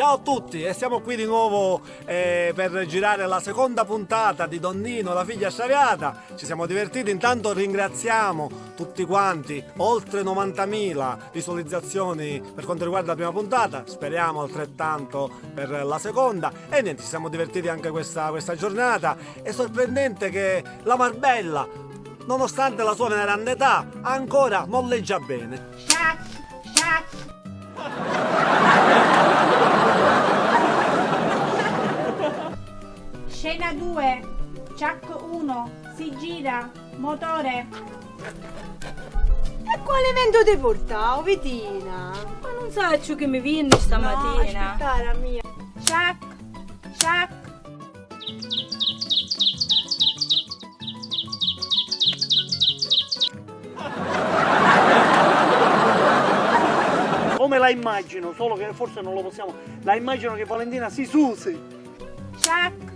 Ciao a tutti e siamo qui di nuovo per girare la seconda puntata di Donnino, la figlia sciagata. Ci siamo divertiti, intanto ringraziamo tutti quanti, oltre 90.000 visualizzazioni per quanto riguarda la prima puntata, speriamo altrettanto per la seconda e niente, ci siamo divertiti anche questa giornata. È sorprendente che la Marbella, nonostante la sua veneranda età, ancora molleggia bene. Scena 2, Chuck 1, si gira, motore. E quale evento ti portavo, Vitina? Ma non sai ciò che mi viene stamattina? No, aspettare, mia. Chuck. Come la immagino, solo che forse non lo possiamo. La immagino che Valentina si susi. Chuck.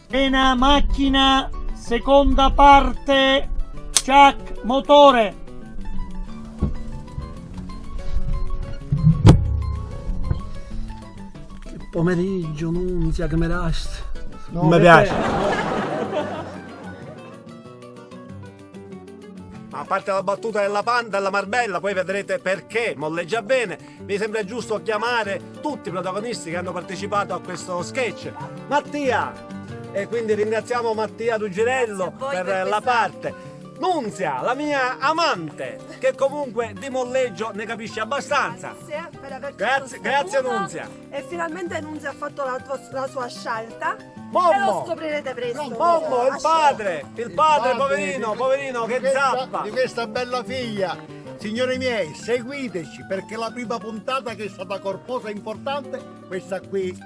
Scena macchina, seconda parte, Chuck, motore. Che pomeriggio, Nunzia, che mi rasti. No, Non mi piace. A parte la battuta della Marbella, poi vedrete perché molleggia bene. Mi sembra giusto chiamare tutti i protagonisti che hanno partecipato a questo sketch. Mattia! E quindi ringraziamo Mattia Ruggiello per la parte. Nunzia, la mia amante, che comunque di molleggio ne capisce abbastanza. Grazie per averci Grazie sostenuto. Nunzia. E finalmente Nunzia ha fatto la sua scelta. Mommo. E lo scoprirete presto. Mommo, il padre, poverino che di zappa. di questa bella figlia. Signori miei, seguiteci perché la prima puntata, che è stata corposa e importante, questa qui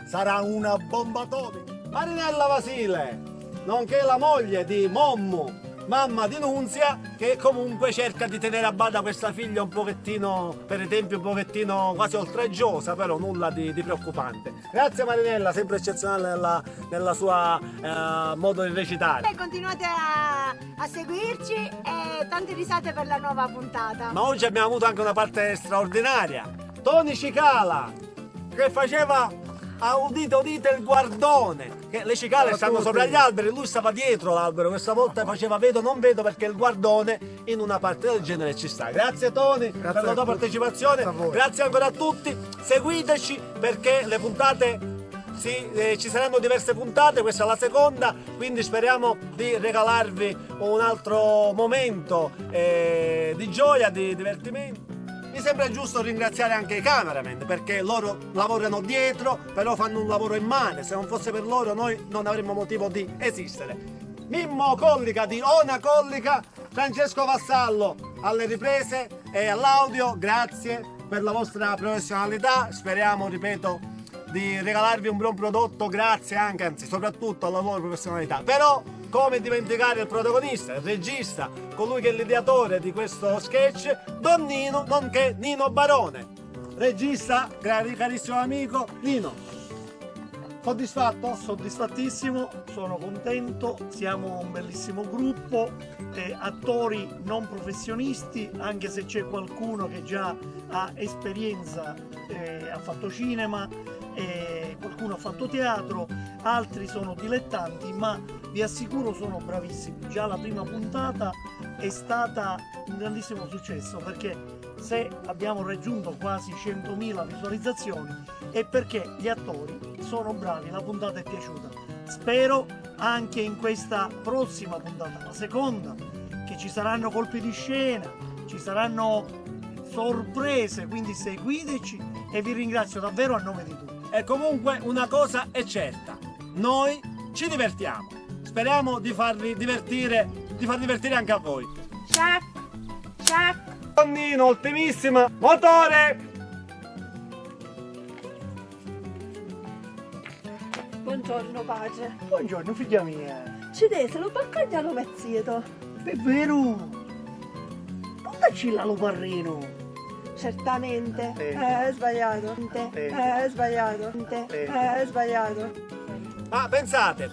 sarà una bomba atomica. Marinella Vasile, nonché la moglie di Mommo, mamma di Nunzia, che comunque cerca di tenere a bada questa figlia un pochettino, per esempio un pochettino quasi oltraggiosa, però nulla di preoccupante. Grazie Marinella, sempre eccezionale nella sua modo di recitare. E continuate a seguirci e tante risate per la nuova puntata. Ma oggi abbiamo avuto anche una parte straordinaria. Tony Cicala, che faceva, udite il guardone, che le cicale stanno sopra gli alberi, lui stava dietro l'albero, questa volta faceva vedo non vedo, perché il guardone in una parte del genere ci sta. Grazie Tony per la tua partecipazione, grazie ancora a tutti, seguiteci perché le puntate ci saranno diverse puntate, questa è la seconda, quindi speriamo di regalarvi un altro momento di gioia, di divertimento. Mi sembra giusto ringraziare anche i cameraman, perché loro lavorano dietro, però fanno un lavoro immane. Se non fosse per loro noi non avremmo motivo di esistere. Mimmo Collica di Ona Collica, Francesco Vassallo alle riprese e all'audio, grazie per la vostra professionalità. Speriamo, ripeto, di regalarvi un buon prodotto, grazie anche, anzi soprattutto alla loro professionalità. Però come dimenticare il protagonista, il regista, colui che è l'ideatore di questo sketch, Donnino, nonché Nino Barone. Regista, carissimo amico Nino, soddisfatto? Soddisfattissimo, sono contento, siamo un bellissimo gruppo, attori non professionisti, anche se c'è qualcuno che già ha esperienza, ha fatto cinema, qualcuno ha fatto teatro, altri sono dilettanti, ma vi assicuro sono bravissimi. Già la prima puntata è stata un grandissimo successo, perché se abbiamo raggiunto quasi 100.000 visualizzazioni è perché gli attori sono bravi, la puntata è piaciuta. Spero anche in questa prossima puntata, la seconda, che ci saranno colpi di scena, ci saranno sorprese, quindi seguiteci e vi ringrazio davvero a nome di tutti. E comunque una cosa è certa, noi ci divertiamo, speriamo di farvi divertire anche a voi. Chuck. Donnino, ultimissima, motore! Buongiorno, pace. Buongiorno figlia mia. Ci deve, se lo baccagliano pezzetto. È vero! Portaci là lo parrino! Certamente. Sì. Sbagliato. Sì. Sbagliato. Sbagliato. Ma pensate,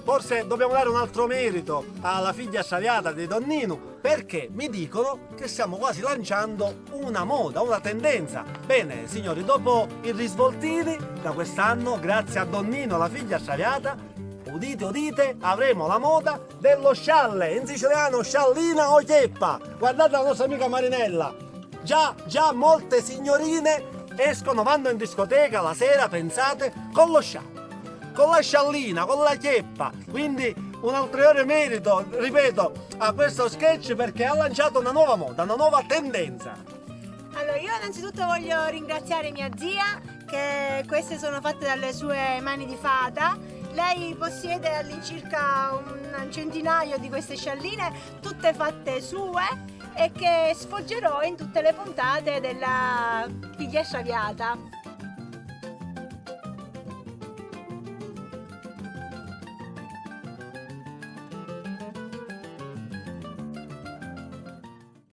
forse dobbiamo dare un altro merito alla figlia Saviata di Don Nino, perché mi dicono che stiamo quasi lanciando una moda, una tendenza. Bene, signori, dopo i risvoltini, da quest'anno, grazie a Don Nino, la figlia Saviata, udite, udite, avremo la moda dello scialle, in siciliano sciallina o chieppa. Guardate la nostra amica Marinella, già molte signorine escono, vanno in discoteca la sera, pensate, con lo scialle, con la sciallina, con la chieppa. Quindi un ulteriore merito, ripeto, a questo sketch, perché ha lanciato una nuova moda, una nuova tendenza. Allora, io innanzitutto voglio ringraziare mia zia, che queste sono fatte dalle sue mani di fata. Lei possiede all'incirca un centinaio di queste scialline, tutte fatte sue, e che sfoggerò in tutte le puntate della figlia Saviata.